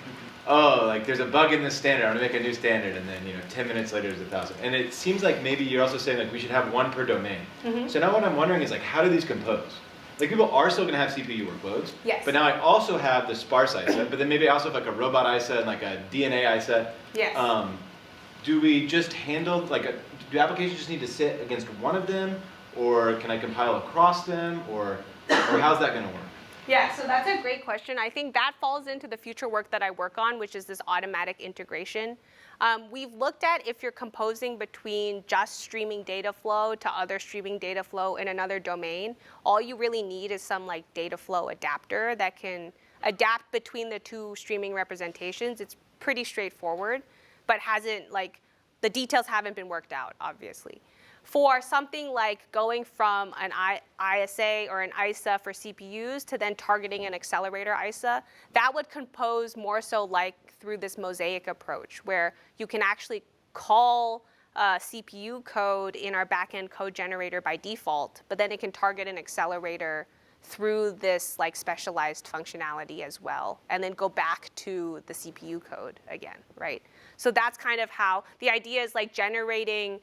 oh, like there's a bug in this standard, I'm going to make a new standard, and then 10 minutes later there's 1,000. And it seems like maybe you're also saying like we should have one per domain. So now what I'm wondering is like, how do these compose? Like people are still going to have CPU workloads, Yes. but now I also have the sparse ISAT, but then maybe I also have like a robot ISAT and like a DNA ISAT. Yes. Do we just handle, do applications just need to sit against one of them, or can I compile across them, or how's that going to work? Yeah, so that's a great question. I think that falls into the future work that I work on, which is this automatic integration. We've looked at if you're composing between just streaming data flow to other streaming data flow in another domain, all you really need is some like data flow adapter that can adapt between the 2 streaming representations. It's pretty straightforward, but the details haven't been worked out, obviously. For something like going from an ISA or an ISA for CPUs to then targeting an accelerator ISA, that would compose more so like through this mosaic approach, where you can actually call CPU code in our backend code generator by default, but then it can target an accelerator through this like specialized functionality as well, and then go back to the CPU code again, right? So that's kind of how the idea is, like generating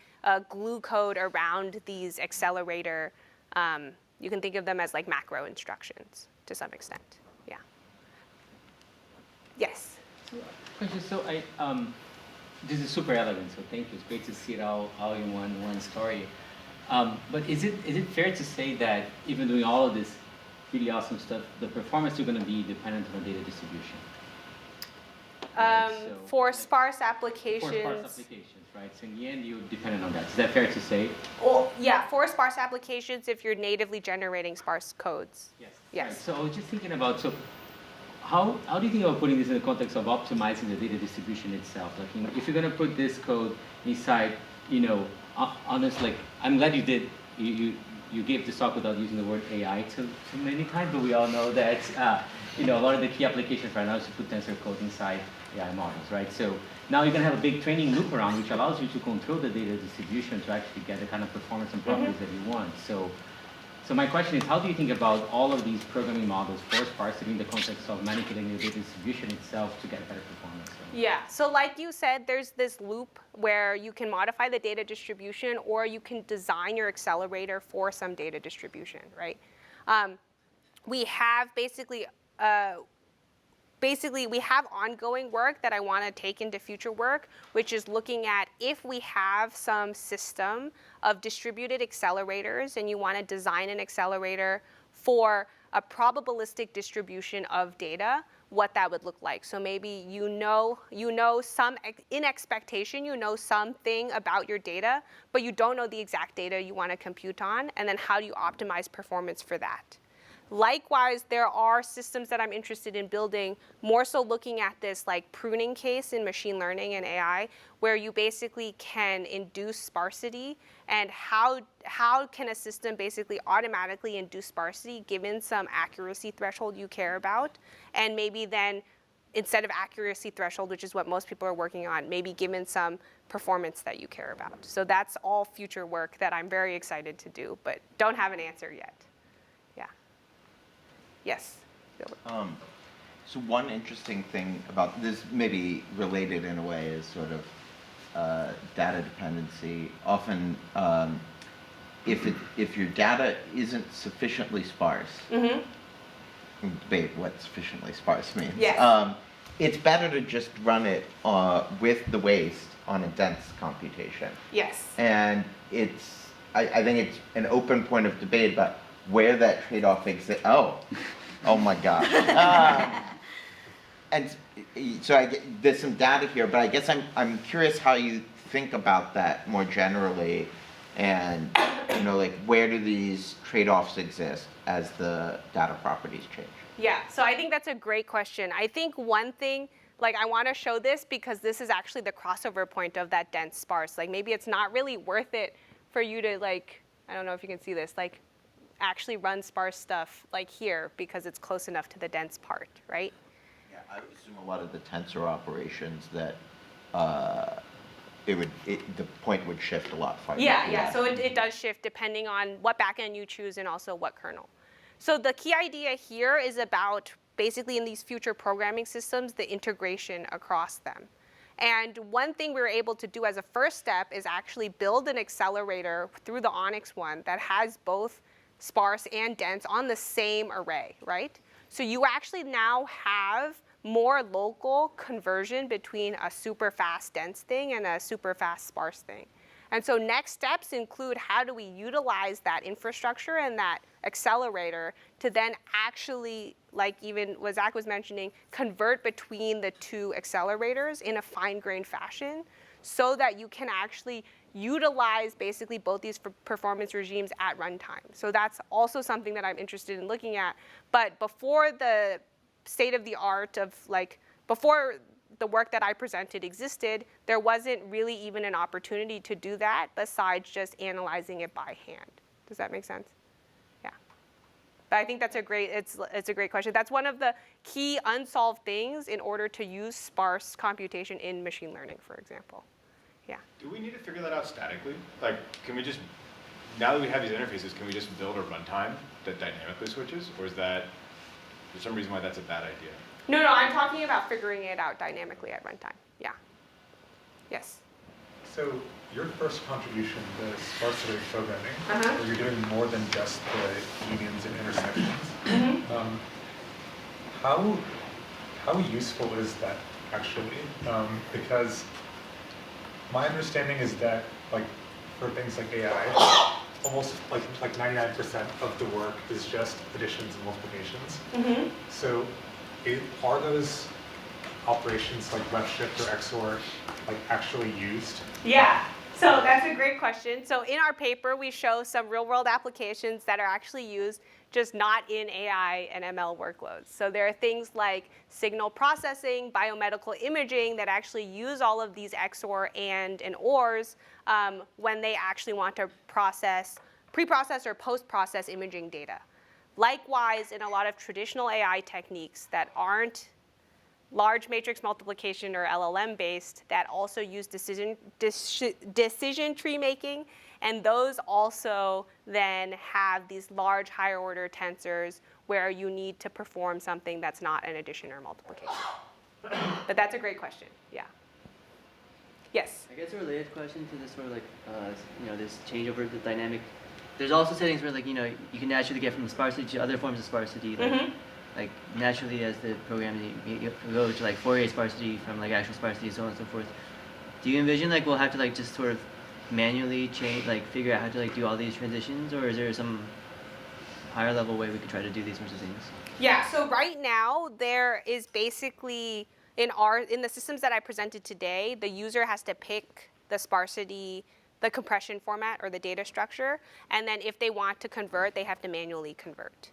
glue code around these accelerator. You can think of them as like macro instructions to some extent. Yeah. Yes. Question. So this is super elegant. So thank you. It's great to see it all in one story. But is it fair to say that even doing all of this really awesome stuff, the performance is going to be dependent on data distribution? For sparse applications. For sparse applications, right? So in the end, you're dependent on that. Is that fair to say? Well, yeah, for sparse applications, if you're natively generating sparse codes. Yes. Yes. Right. So I was just thinking about, so how do you think about putting this in the context of optimizing the data distribution itself? Like, if you're going to put this code inside, honestly, like, I'm glad you did. You gave this talk without using the word AI too many times, but we all know that a lot of the key applications right now is to put tensor code inside AI models, right? So now you're going to have a big training loop around, which allows you to control the data distribution to actually get the kind of performance and properties that you want. So my question is, how do you think about all of these programming models for sparse in the context of manipulating the data distribution itself to get better performance? Yeah, so like you said, there's this loop where you can modify the data distribution, or you can design your accelerator for some data distribution, right? We have basically we have ongoing work that I want to take into future work, which is looking at if we have some system of distributed accelerators and you want to design an accelerator for a probabilistic distribution of data, what that would look like. So maybe you know some in expectation, you know something about your data, but you don't know the exact data you want to compute on, and then how do you optimize performance for that? Likewise, there are systems that I'm interested in building, more so looking at this like pruning case in machine learning and AI, where you basically can induce sparsity, and how can a system basically automatically induce sparsity given some accuracy threshold you care about, and maybe then instead of accuracy threshold, which is what most people are working on, maybe given some performance that you care about. So that's all future work that I'm very excited to do, but don't have an answer yet. Yeah. Yes. So one interesting thing about this, maybe related in a way, is sort of data dependency. Often, if your data isn't sufficiently sparse, we can debate what sufficiently sparse means. Yes. It's better to just run it with the waste on a dense computation. Yes. And I think it's an open point of debate about where that trade-off exists. Oh my God. And so there's some data here, but I guess I'm curious how you think about that more generally, and like where do these trade-offs exist as the data properties change? Yeah, so I think that's a great question. I think one thing, like I want to show this because this is actually the crossover point of that dense sparse. Like maybe it's not really worth it for you to I don't know if you can see this, actually run sparse stuff here because it's close enough to the dense part, right? Yeah, I would assume a lot of the tensor operations that the point would shift a lot farther. Yeah. So it does shift depending on what backend you choose and also what kernel. So the key idea here is about basically in these future programming systems, the integration across them. And one thing we were able to do as a first step is actually build an accelerator through the ONNX one that has both sparse and dense on the same array, right? So you actually now have more local conversion between a super fast dense thing and a super fast sparse thing. And so next steps include how do we utilize that infrastructure and that accelerator to then actually, like even what Zach was mentioning, convert between the two accelerators in a fine-grained fashion so that you can actually utilize basically both these performance regimes at runtime. So that's also something that I'm interested in looking at. But before the state of the art of before the work that I presented existed, there wasn't really even an opportunity to do that besides just analyzing it by hand. Does that make sense? Yeah. But I think that's it's a great question. That's one of the key unsolved things in order to use sparse computation in machine learning, for example. Yeah. Do we need to figure that out statically? Can we just, now that we have these interfaces, can we just build a runtime that dynamically switches? Or is that, for some reason why that's a bad idea? No, I'm talking about figuring it out dynamically at runtime. Yeah. Yes. So your first contribution, the sparse array programming, where you're doing more than just the unions and intersections, how useful is that actually? Because my understanding is that for things like AI, almost like 99% of the work is just additions and multiplications. So are those operations like left shift or XOR actually used? Yeah, so that's a great question. So in our paper, we show some real world applications that are actually used, just not in AI and ML workloads. So there are things like signal processing, biomedical imaging that actually use all of these XOR and ORs when they actually want to pre-process or post-process imaging data. Likewise, in a lot of traditional AI techniques that aren't large matrix multiplication or LLM based, that also use decision tree making, and those also then have these large higher order tensors where you need to perform something that's not an addition or multiplication. But that's a great question. Yeah. Yes. I guess a related question to this sort of this changeover to dynamic. There's also settings where you can naturally get from sparsity to other forms of sparsity. Like naturally as the program you go to Fourier sparsity from actual sparsity, so on and so forth. Do you envision we'll have to just sort of manually change, figure out how to do all these transitions, or is there some higher level way we could try to do these sorts of things? Yeah, so right now there is basically in the systems that I presented today, the user has to pick the sparsity, the compression format or the data structure, and then if they want to convert, they have to manually convert.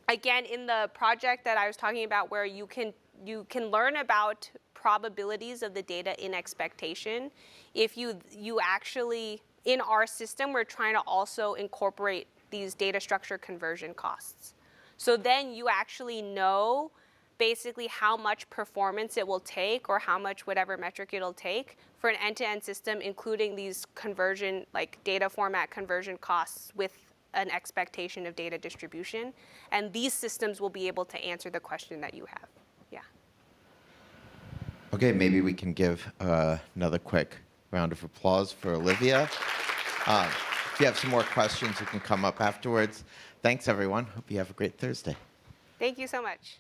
Again, in the project that I was talking about where you can learn about probabilities of the data in expectation, if you actually, in our system, we're trying to also incorporate these data structure conversion costs. So then you actually know basically how much performance it will take or how much whatever metric it'll take for an end-to-end system, including these conversion, like data format conversion costs with an expectation of data distribution. And these systems will be able to answer the question that you have. Yeah. Okay, maybe we can give another quick round of applause for Olivia. If you have some more questions, you can come up afterwards. Thanks, everyone. Hope you have a great Thursday. Thank you so much.